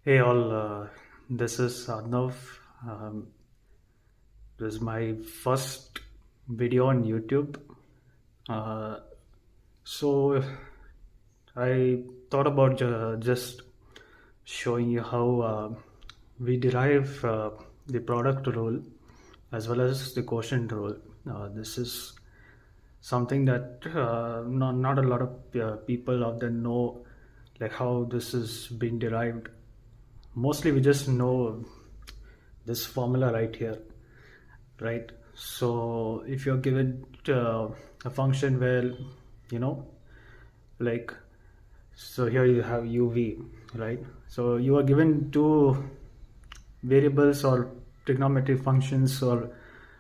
Hey all, this is Arnav. Um, this is my first video on YouTube. Uh, so I thought about just showing you how we derive the product rule as well as the quotient rule. This is something that not a lot of people out there know, like how this is being derived. Mostly we just know this formula right here, right? So if you're given a function where, you know, like, so here you have uv, right? So you are given two variables or trigonometric functions, or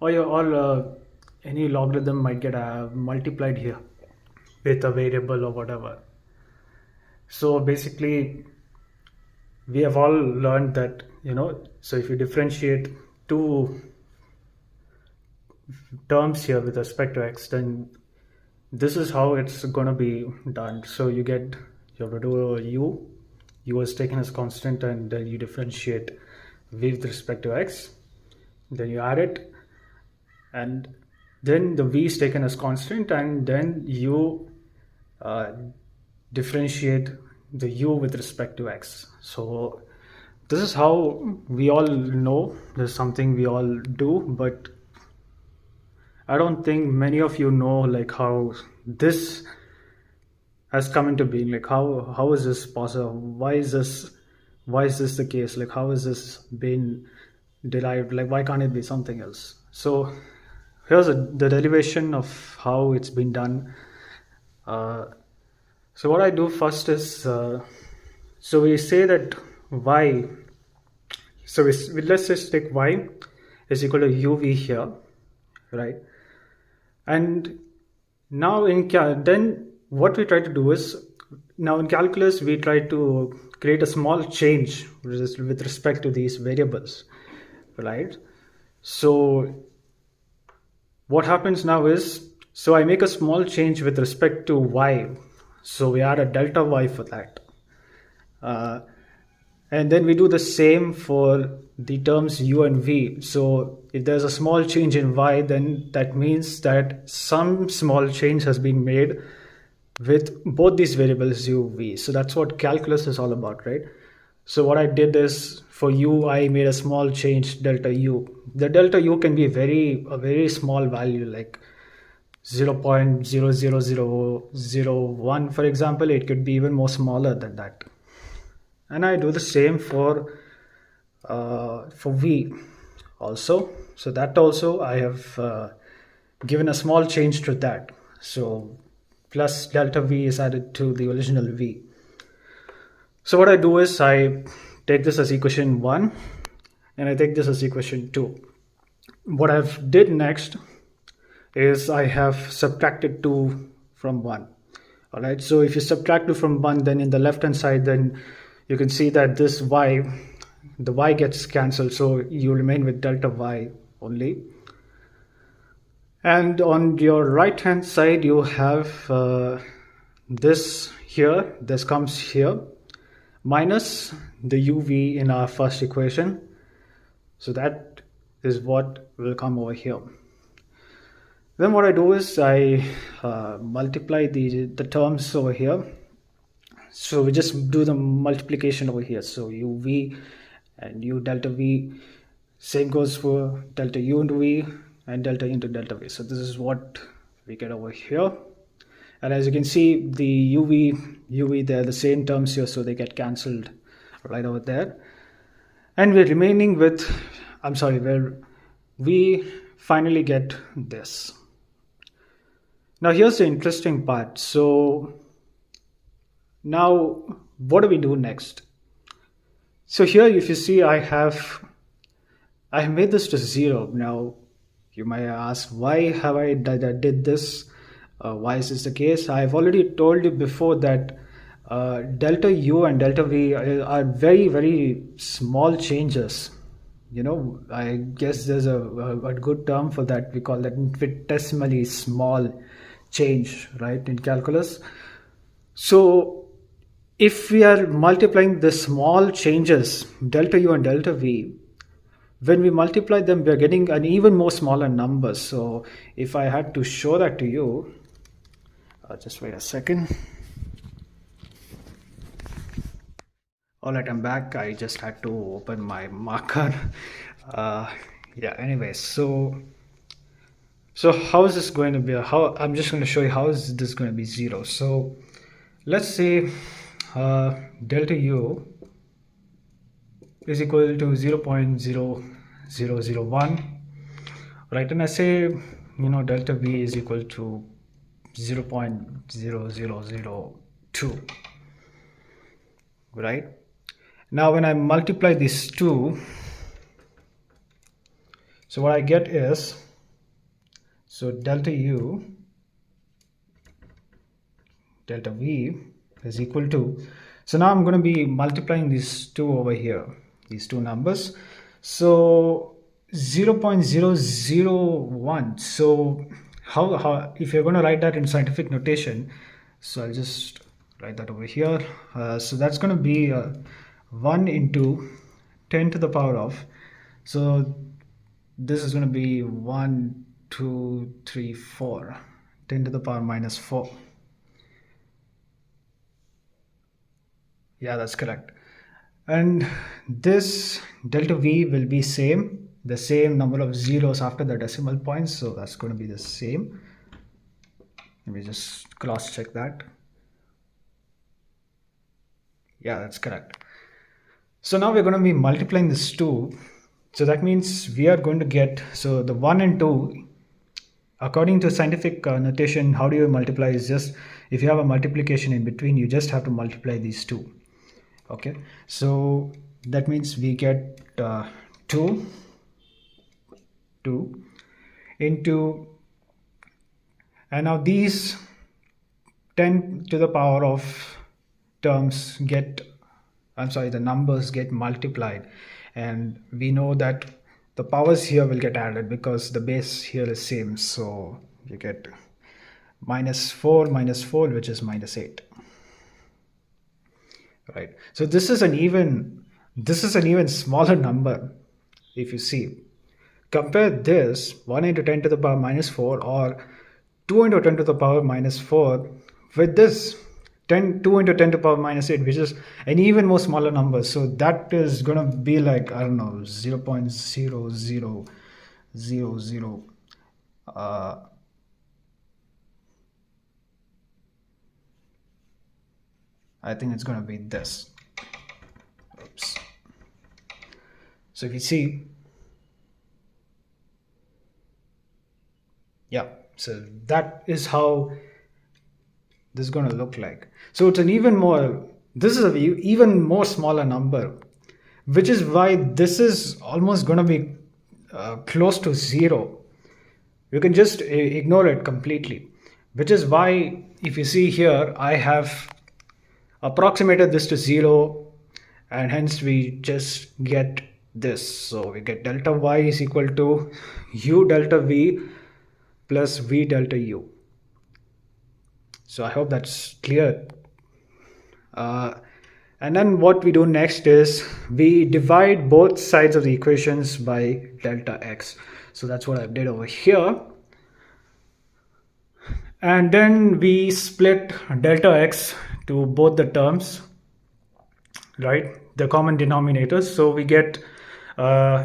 your all any logarithm might get multiplied here with a variable or whatever. So basically we have all learned that, so if you differentiate two terms here with respect to x, then this is how it's going to be done. So you have to do a u is taken as constant, and then you differentiate v with respect to x, then you add it, and then the v is taken as constant, and then you uh, differentiate the u with respect to x. So this is how we all know, this is something we all do, but I don't think many of you know like how this has come into being. Like how is this possible? Why is this the case? Like how is this being derived? Like why can't it be something else? So here's the derivation of how it's been done. So what I do first is, so we say that y, so let's just take y is equal to uv here, right? And now then what we try to do is, now in calculus we try to create a small change with respect to these variables, right? So what happens now is, so I make a small change with respect to y, so we add a delta y for that, and then we do the same for the terms u and v. So if there's a small change in y, then that means that some small change has been made with both these variables u, v. So that's what calculus is all about, right? So what I did is, for u, I made a small change, delta u. The delta u can be a very small value, like 0.00001, for example. It could be even more smaller than that. And I do the same for v also. So that also I have given a small change to that. So plus delta v is added to the original v. So what I do is I take this as equation 1 and I take this as equation 2. What I've did next is I have subtracted 2 from 1. All right, so if you subtract 2 from 1, then in the left hand side, then you can see that this y, the y gets cancelled, so you remain with delta y only. And on your right hand side you have this here, this comes here, minus the uv in our first equation. So that is what will come over here. Then what I do is I multiply the terms over here. So we just do the multiplication over here. So uv and u delta v, same goes for delta u into v and delta into delta v. So this is what we get over here. And as you can see, the uv, they're the same terms here, so they get cancelled right over there. And we're remaining with, where we finally get this. Now here's the interesting part. So now what do we do next? So here, if you see, I have made this to 0. Now you might ask, why have I did this? Why is this the case? I've already told you before that delta u and delta v are very, very small changes. I guess there's a good term for that. We call that infinitesimally small change, right, in calculus. So if we are multiplying the small changes, delta u and delta v, when we multiply them, we are getting an even more smaller number. So if I had to show that to you, just wait a second. All right, I'm back. I just had to open my marker. Yeah, anyway, so how is this going to be? I'm just going to show you how is this going to be 0. So let's say delta u is equal to 0.0001, right? And I say, delta v is equal to 0.0002, right? Now when I multiply these two, so what I get is, so delta u, delta v is equal to, so now I'm going to be multiplying these two over here, these two numbers. So 0.001. So how if you're going to write that in scientific notation, so I'll just write that over here. So that's going to be 1 into 10 to the power of, so this is going to be 1, 2, 3, 4, 10 to the power minus 4. Yeah, that's correct. And this delta v will be the same number of zeros after the decimal points, so that's going to be the same. Let me just cross check that. Yeah, that's correct. So now we're going to be multiplying this 2. So that means we are going to get, so the 1 and 2, according to scientific notation, how do you multiply is just, if you have a multiplication in between, you just have to multiply these two. Okay, so that means we get 2 into, and now these 10 to the power of terms get, the numbers get multiplied, and we know that the powers here will get added because the base here is same, so you get minus 4, which is minus 8. Right, so this is an even smaller number. If you see, compare this 1 into 10 to the power minus 4 or 2 into 10 to the power minus 4 with this 2 into 10 to the power minus 8, which is an even more smaller number. So that is going to be like, I don't know, 0.0000. I think it's going to be this. Oops. So if you see, yeah, so that is how this is going to look like. So it's an even more smaller number, which is why this is almost going to be close to 0. You can just ignore it completely, which is why if you see here, I have approximated this to 0, and hence we just get this. So we get delta y is equal to u delta v plus v delta u. So I hope that's clear. And then what we do next is we divide both sides of the equations by delta x. So that's what I did over here. And then we split delta x to both the terms, right? The common denominators. So we get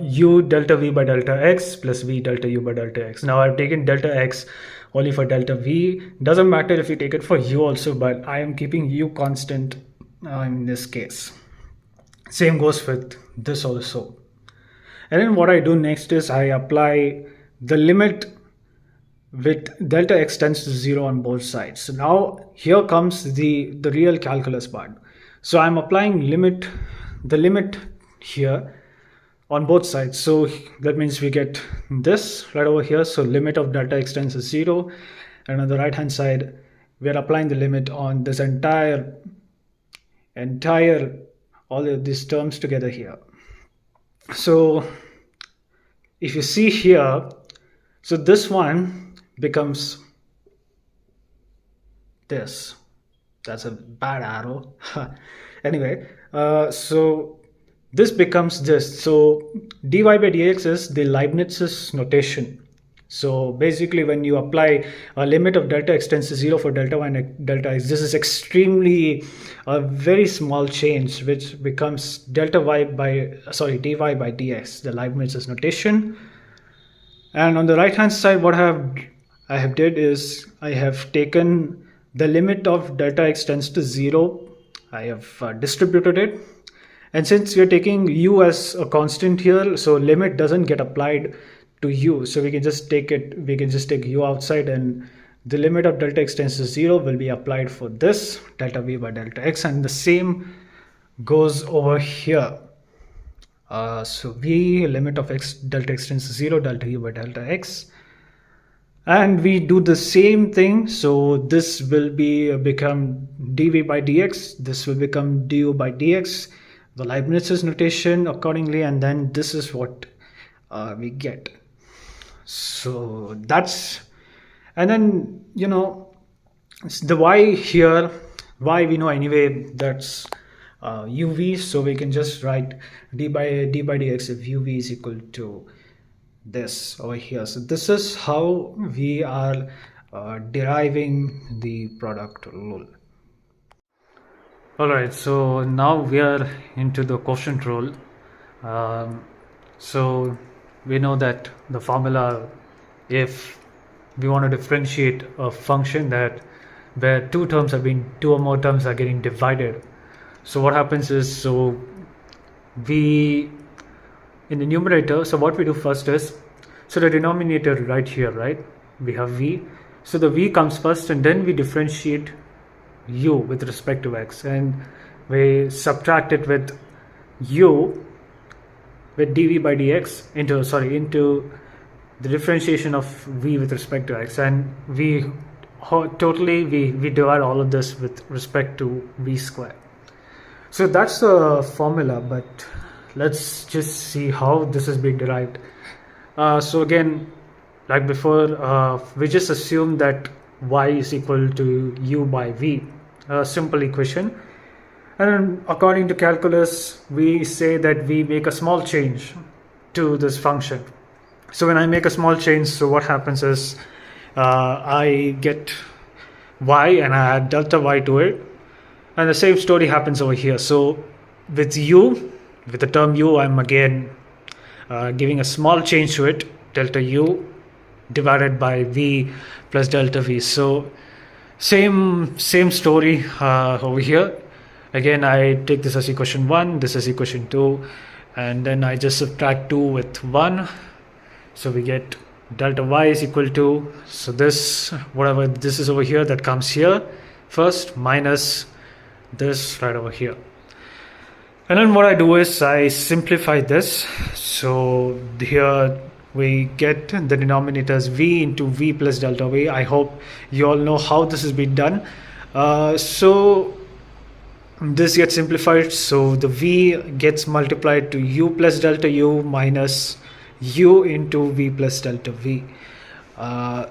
u delta v by delta x plus v delta u by delta x. Now I've taken delta x only for delta v. Doesn't matter if you take it for u also, but I am keeping u constant in this case. Same goes with this also. And then what I do next is I apply the limit with delta x tends to 0 on both sides. So now here comes the real calculus part. So I'm applying the limit here on both sides. So that means we get this right over here. So limit of delta x tends to 0, and on the right hand side we are applying the limit on this entire all of these terms together here. So if you see here, so this one becomes this, That's a bad arrow. Anyway, so this becomes this. So dy by dx is the Leibniz's notation. So basically, when you apply a limit of delta x tends to 0 for delta y and delta x, this is extremely a very small change, which becomes delta y by dy by dx, the Leibniz's notation. And on the right hand side, what I have did is I have taken the limit of delta x tends to 0. I have distributed it, and since you're taking u as a constant here, so limit doesn't get applied to u, so we can just take u outside, and the limit of delta x tends to 0 will be applied for this delta v by delta x, and the same goes over here. So v limit of x delta x tends to 0, delta u by delta x, and we do the same thing. So this will become dv by dx, this will become du by dx, the Leibniz's notation accordingly, and then this is what we get. So that's, and then the y here, y we know anyway, that's uv, so we can just write d by dx if uv is equal to this over here. So this is how we are deriving the product rule. Alright, so now we are into the quotient rule. So we know that the formula, if we want to differentiate a function that where two or more terms are getting divided, so what happens is, so we in the numerator, so what we do first is, so the denominator right here, right, we have v, so the v comes first, and then we differentiate u with respect to x, and we subtract it with u with dv by dx into the differentiation of v with respect to x, and we divide all of this with respect to v square. So that's the formula, but let's just see how this is being derived. So again, like before, we just assume that y is equal to u by v, a simple equation. And according to calculus, we say that we make a small change to this function. So when I make a small change, so what happens is I get y and I add delta y to it. And the same story happens over here. So with the term u, I'm again giving a small change to it, delta u divided by v plus delta v. So same story over here. Again, I take this as equation 1, this is equation 2, and then I just subtract 2 with 1. So we get delta y is equal to, so this, whatever this is over here, that comes here first, minus this right over here. And then what I do is I simplify this. So here we get the denominators v into v plus delta v. I hope you all know how this has been done. So this gets simplified, so the v gets multiplied to u plus delta u minus u into v plus delta v.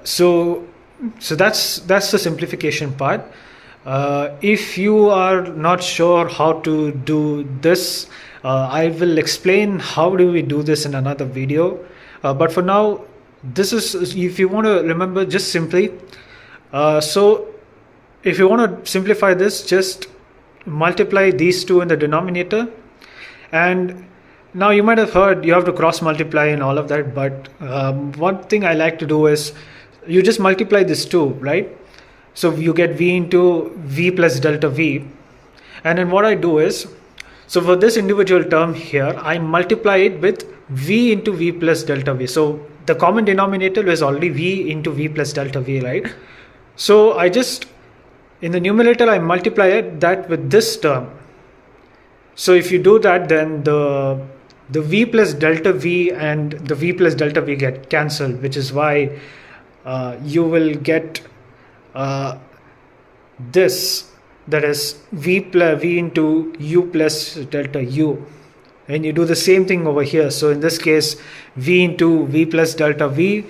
So that's the simplification part. If you are not sure how to do this, I will explain how do we do this in another video. But for now, this is, if you want to remember, just simply, so if you want to simplify this, just multiply these two in the denominator. And now you might have heard you have to cross multiply and all of that, but one thing I like to do is you just multiply this two, right? So you get v into v plus delta v, and then what I do is, so for this individual term here, I multiply it with v into v plus delta v. So the common denominator is already v into v plus delta v, right? So I just, in the numerator, I multiply that with this term. So if you do that, then the v plus delta v and the v plus delta v get cancelled, which is why you will get this, that is v into u plus delta u, and you do the same thing over here. So in this case, v into v plus delta v.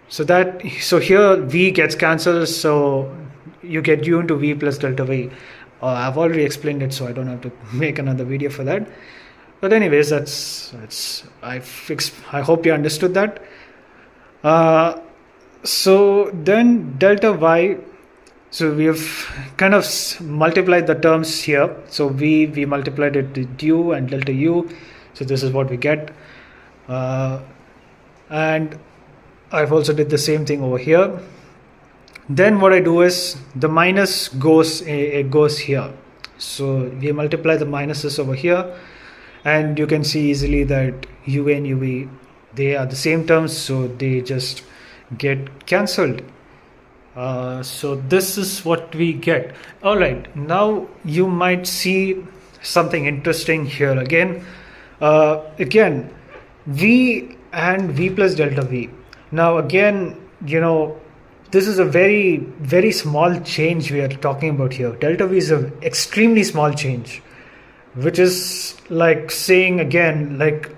So here v gets cancelled, so you get u into v plus delta v. I've already explained it, so I don't have to make another video for that. But anyways, I hope you understood that. So then delta y, so we have kind of multiplied the terms here. So we multiplied it with u and delta u, so this is what we get. And I've also did the same thing over here. Then what I do is the minus goes here. So we multiply the minuses over here, and you can see easily that u and uv, they are the same terms, so they just get cancelled. So this is what we get. Alright, now you might see something interesting here again. Again, v and v plus delta v. Now again, this is a very, very small change we are talking about here. Delta v is an extremely small change, which is like saying again, like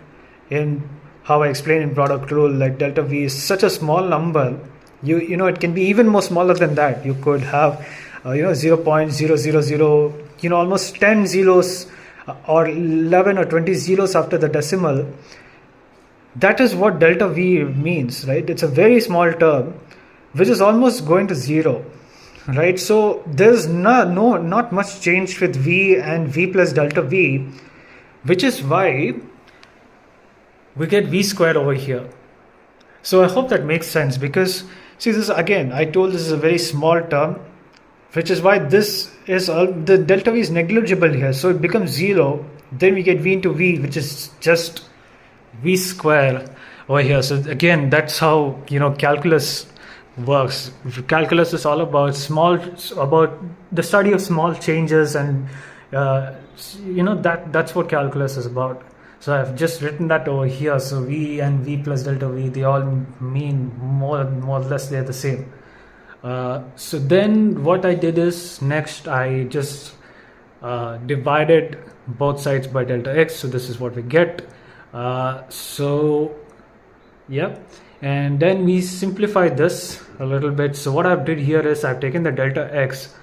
in how I explained in product rule, like delta v is such a small number. It can be even more smaller than that. You could have 0.000, almost 10 zeros or 11 or 20 zeros after the decimal. That is what delta v means, right? It's a very small term which is almost going to zero, right? So there's not much change with v and v plus delta v, which is why we get v squared over here. So I hope that makes sense, because see, this again, I told this is a very small term, which is why this is the delta v is negligible here, so it becomes zero. Then we get v into v, which is just v square over here. So again, that's how calculus works. Calculus is all about the study of small changes, and that's what calculus is about. So I've just written that over here. So v and v plus delta v, they all mean more or less they're the same. So then what I did is, next I just divided both sides by delta x. So this is what we get. And then we simplify this a little bit. So what I've did here is I've taken the delta x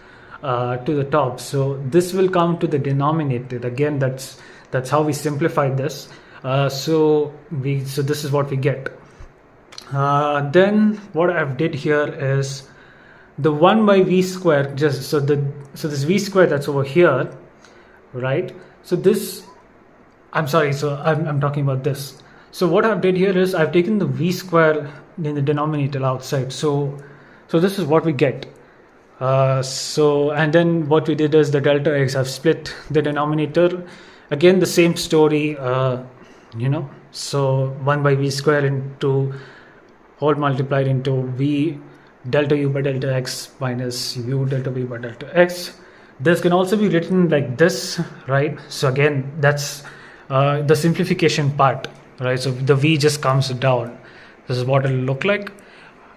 to the top, so this will come to the denominator. Again, that's how we simplified this. So this is what we get. Then what I've did here is the 1 by v square, so this v square that's over here, right? So this, I'm talking about this. So what I've did here is I've taken the v square in the denominator outside. So this is what we get. And then what we did is the delta x, I've split the denominator. Again, the same story, so 1 by v square into whole multiplied into v delta u by delta x minus u delta v by delta x. This can also be written like this, right? So again, that's the simplification part, right? So the v just comes down. This is what it'll look like.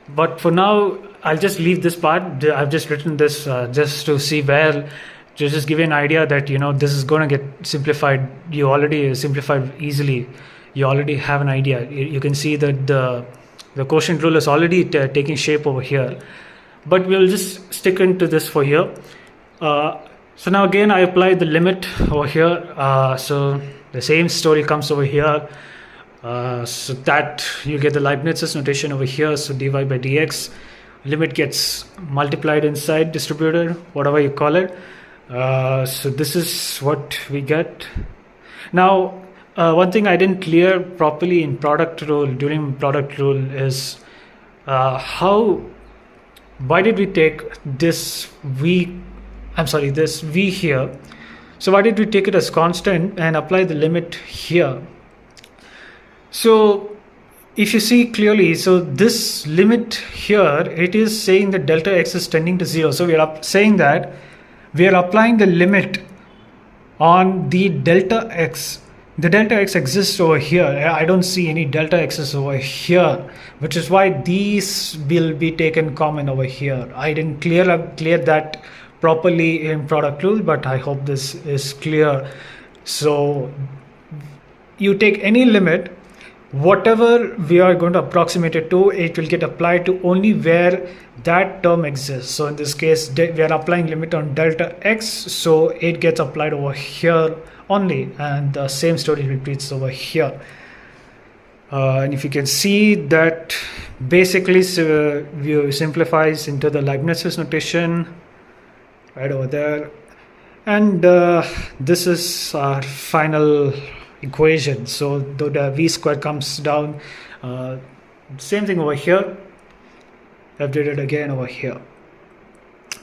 But for now, I'll just leave this part. I've just written this just to see to just give you an idea that this is going to get simplified. You already simplified easily. You already have an idea. You can see that the quotient rule is already taking shape over here. But we'll just stick into this for here. So now again, I apply the limit over here. So the same story comes over here. So that you get the Leibniz's notation over here. So dy by dx, limit gets multiplied inside distributed, whatever you call it. So this is what we get. Now, one thing I didn't clear properly during product rule is why did we take this v here? So why did we take it as constant and apply the limit here? So if you see clearly, so this limit here, it is saying that delta x is tending to 0. So we are saying that we are applying the limit on the delta x. The delta x exists over here. I don't see any delta x's over here, which is why these will be taken common over here. I didn't clear that properly in product rule, but I hope this is clear. So you take any limit whatever we are going to approximate it to, it will get applied to only where that term exists. So in this case, we are applying limit on delta x, so it gets applied over here only, and the same story repeats over here. And if you can see that basically view simplifies into the Leibniz's notation right over there, and this is our final equation. So though the v square comes down, same thing over here, I've did it again over here.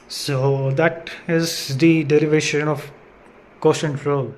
So that is the derivation of quotient rule.